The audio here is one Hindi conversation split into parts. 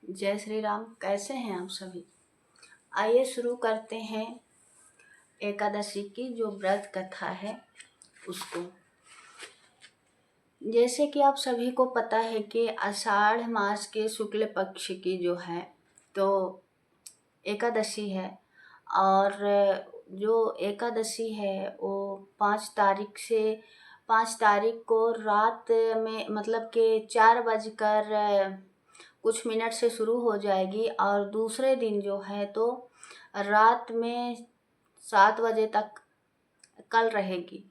जय श्री राम। कैसे हैं आप सभी? आइए शुरू करते हैं एकादशी की जो व्रत कथा है उसको। जैसे कि आप सभी को पता है कि आषाढ़ मास के शुक्ल पक्ष की जो है तो एकादशी है। और जो एकादशी है वो 5 तारीख को रात में मतलब कि 4 बजकर कुछ मिनट से शुरू हो जाएगी और दूसरे दिन जो है तो रात में 7 बजे तक कल रहेगी।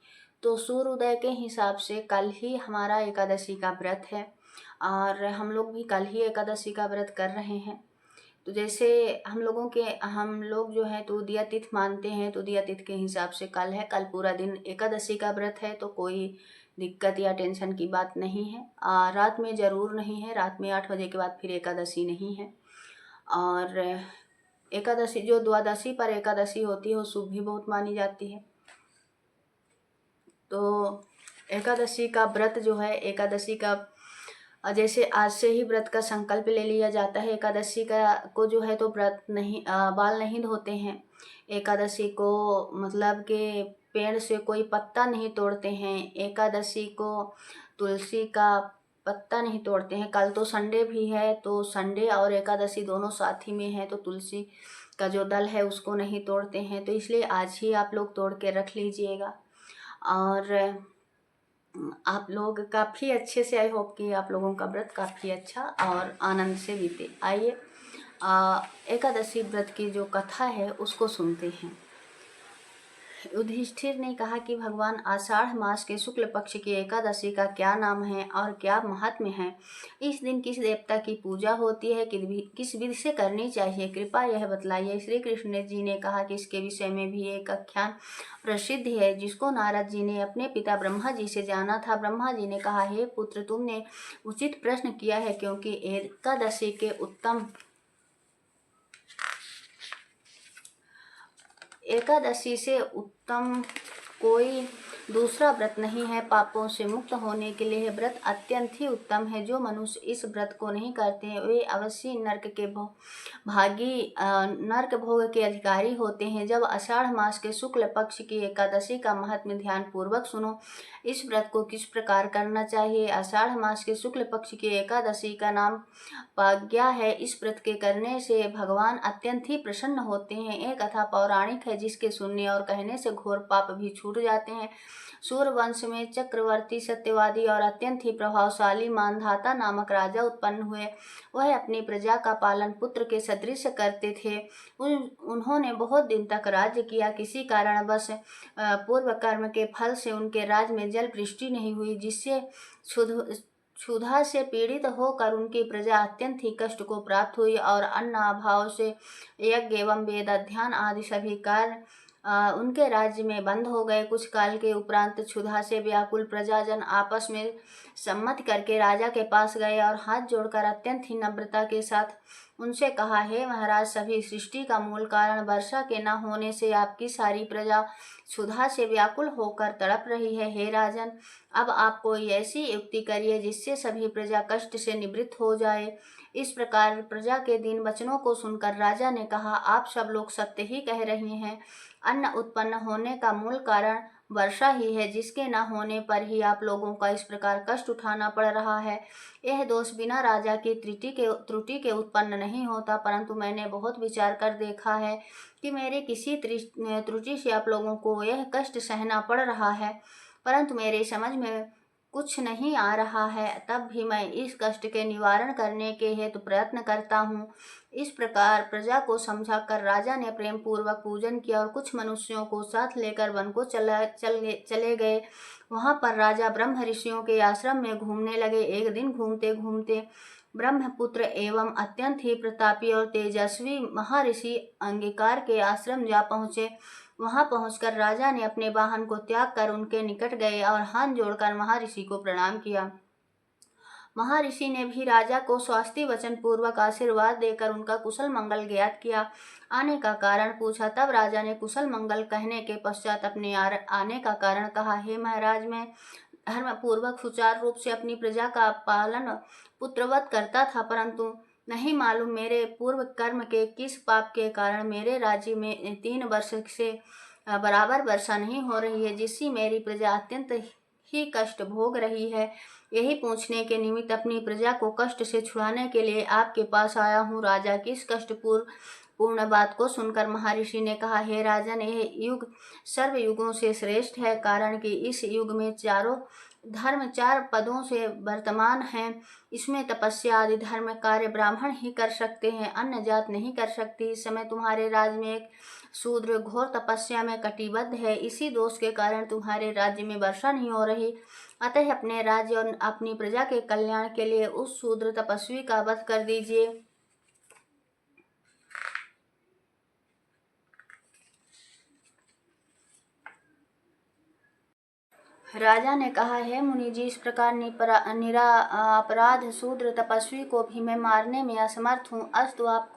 तो सूर्योदय के हिसाब से कल ही हमारा एकादशी का व्रत है और हम लोग भी कल ही एकादशी का व्रत कर रहे हैं। तो जैसे हम लोग जो है तो उदया तिथि मानते हैं, तो उदया तिथि के हिसाब से कल है। कल पूरा दिन एकादशी का व्रत है, तो कोई दिक्कत या टेंशन की बात नहीं है। रात में ज़रूर नहीं है, रात में 8 बजे के बाद फिर एकादशी नहीं है। और एकादशी जो द्वादशी पर एकादशी होती है वो शुभ भी बहुत मानी जाती है। तो एकादशी का व्रत जो है, एकादशी का जैसे आज से ही व्रत का संकल्प ले लिया जाता है। एकादशी को जो है तो व्रत नहीं बाल नहीं धोते हैं। एकादशी को मतलब कि पेड़ से कोई पत्ता नहीं तोड़ते हैं। एकादशी को तुलसी का पत्ता नहीं तोड़ते हैं। कल तो संडे भी है, तो संडे और एकादशी दोनों साथ ही में है, तो तुलसी का जो दल है उसको नहीं तोड़ते हैं। तो इसलिए आज ही आप लोग तोड़ के रख लीजिएगा। और आप लोग काफ़ी अच्छे से, आई होप कि आप लोगों का व्रत काफ़ी अच्छा और आनंद से बीते। आइए एकादशी व्रत की जो कथा है उसको सुनते हैं। युधिष्ठिर ने कहा कि भगवान, आषाढ़ मास के शुक्ल पक्ष की एकादशी का क्या नाम है और क्या महात्म्य है? इस दिन किस देवता की पूजा होती है? किस विधि से करनी चाहिए? कृपा यह बतलाइए। श्री कृष्ण जी ने कहा कि इसके विषय में भी एक आख्यान प्रसिद्ध है जिसको नारद जी ने अपने पिता ब्रह्मा जी से जाना था। ब्रह्मा जी ने कहा, हे पुत्र, तुमने उचित प्रश्न किया है, क्योंकि एकादशी से उत्तम कोई दूसरा व्रत नहीं है। पापों से मुक्त होने के लिए व्रत अत्यंत ही उत्तम है। जो मनुष्य इस व्रत को नहीं करते हैं वे अवश्य नरक भोग के अधिकारी होते हैं। जब आषाढ़ मास के शुक्ल पक्ष की एकादशी का महात्म्य ध्यान पूर्वक सुनो। इस व्रत को किस प्रकार करना चाहिए? आषाढ़ मास के शुक्ल पक्ष की एकादशी का नाम पाज्ञा है। इस व्रत के करने से भगवान अत्यंत ही प्रसन्न होते हैं। एक कथा पौराणिक है जिसके सुनने और कहने से घोर पाप भी छूट जाते हैं। सूर्यवंश में चक्रवर्ती, सत्यवादी और अत्यंत ही प्रभावशाली मानधाता नामक राजा उत्पन्न हुए। वह अपनी प्रजा का पालन पुत्र के सदृश करते थे। उन्होंने बहुत दिन तक राज्य किया। किसी कारणवश पूर्व कर्म के फल से उनके राज्य में जल वृष्टि नहीं हुई, जिससे क्षुधा से पीड़ित होकर उनकी प्रजा अत्यंत ही कष्ट को प्राप्त हुई और अन्न अभाव से यज्ञ एवं वेद अध्ययन आदि सभी कार्य उनके राज्य में बंद हो गए। कुछ काल के उपरांत क्षुधा से व्याकुल प्रजाजन आपस में सम्मति करके राजा के पास गए और हाथ जोड़कर अत्यंत ही नम्रता के साथ उनसे कहा, हे महाराज, सभी सृष्टि का मूल कारण वर्षा के न होने से आपकी सारी प्रजा क्षुधा से व्याकुल होकर तड़प रही है। हे राजन, अब आप कोई ऐसी युक्ति करिए जिससे सभी प्रजा कष्ट से निवृत्त हो जाए। इस प्रकार प्रजा के दीन वचनों को सुनकर राजा ने कहा, आप सब लोग सत्य ही कह रहे हैं। अन्न उत्पन्न होने का मूल कारण वर्षा ही है, जिसके न होने पर ही आप लोगों का इस प्रकार कष्ट उठाना पड़ रहा है। यह दोष बिना राजा की त्रुटि के उत्पन्न नहीं होता, परंतु मैंने बहुत विचार कर देखा है कि मेरी किसी त्रुटि से आप लोगों को यह कष्ट सहना पड़ रहा है, परंतु मेरे समझ में कुछ नहीं आ रहा है। तब भी मैं इस कष्ट के निवारण करने के हेतु प्रयत्न करता हूँ। इस प्रकार प्रजा को समझाकर राजा ने प्रेम पूर्वक पूजन किया और कुछ मनुष्यों को साथ लेकर वन को चले गए। वहाँ पर राजा ब्रह्म ऋषियों के आश्रम में घूमने लगे। एक दिन घूमते घूमते ब्रह्मपुत्र एवं अत्यंत ही प्रतापी और तेजस्वी महर्षि अंगिकार के आश्रम जा पहुँचे। वहां पहुंचकर राजा ने अपने वाहन को त्याग कर उनके निकट गए और हाथ जोड़कर महर्षि को प्रणाम किया। महर्षि ने भी राजा को स्वास्थ्य वचन पूर्वक आशीर्वाद देकर उनका कुशल मंगल ज्ञात किया। आने का कारण पूछा। तब राजा ने कुशल मंगल कहने के पश्चात अपने आने का कारण कहा। हे महाराज, मैं धर्म पूर्वक सुचारू रूप से अपनी प्रजा का पालन पुत्रवत करता था, परंतु नहीं मालूम मेरे पूर्व कर्म के किस पाप के कारण मेरे राज्य में 3 वर्ष से बराबर वर्षा नहीं हो रही है, जिससे मेरी प्रजा अत्यंत ही कष्ट भोग रही है। यही पूछने के निमित्त अपनी प्रजा को कष्ट से छुड़ाने के लिए आपके पास आया हूँ। राजा की इस कष्टपूर्ण बात को सुनकर महर्षि ने कहा, हे राजन, यह युग सर्व युगों से श्रेष्ठ है, कारण कि इस युग में चारों धर्म 4 पदों से वर्तमान हैं। इसमें तपस्या आदि धर्म कार्य ब्राह्मण ही कर सकते हैं, अन्य जात नहीं कर सकती। इस समय तुम्हारे राज्य में एक शूद्र घोर तपस्या में कटिबद्ध है, इसी दोष के कारण तुम्हारे राज्य में वर्षा नहीं हो रही। अतः अपने राज्य और अपनी प्रजा के कल्याण के लिए उस शूद्र तपस्वी का वध कर दीजिए। राजा ने कहा, है मुनि जी, इस प्रकार निरापराध शूद्र तपस्वी को भी मैं मारने में असमर्थ हूँ। अस्तु, आप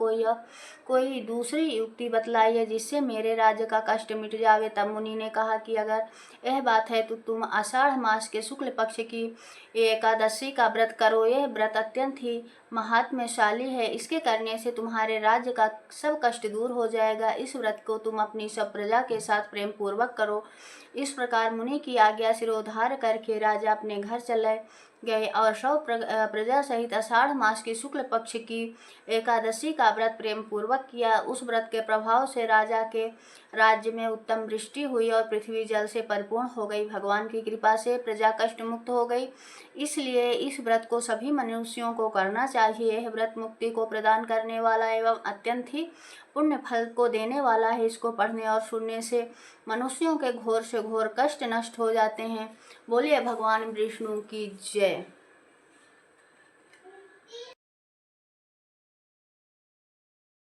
कोई दूसरी युक्ति बतलाइए जिससे मेरे राज्य का कष्ट मिट जावे। तब मुनि ने कहा कि अगर यह बात है तो तुम आषाढ़ मास के शुक्ल पक्ष की एकादशी का व्रत करो। यह व्रत अत्यंत ही महात्म्यशाली है, इसके करने से तुम्हारे राज्य का सब कष्ट दूर हो जाएगा। इस व्रत को तुम अपनी सब प्रजा के साथ प्रेम पूर्वक करो। इस प्रकार मुनि की आज्ञा सिरोधार्य करके राजा अपने घर चले गए और सब प्रजा सहित आषाढ़ मास की शुक्ल पक्ष की एकादशी का व्रत प्रेम पूर्वक किया। उस व्रत के प्रभाव से राजा के राज्य में उत्तम वृष्टि हुई और पृथ्वी जल से परिपूर्ण हो गई। भगवान की कृपा से प्रजा कष्ट मुक्त हो गई। इसलिए इस व्रत को सभी मनुष्यों को करना चाहिए। यह व्रत मुक्ति को प्रदान करने वाला एवं अत्यंत ही पुण्य फल को देने वाला है। इसको पढ़ने और सुनने से मनुष्यों के घोर से घोर कष्ट नष्ट हो जाते हैं। बोलिए भगवान विष्णु की जय।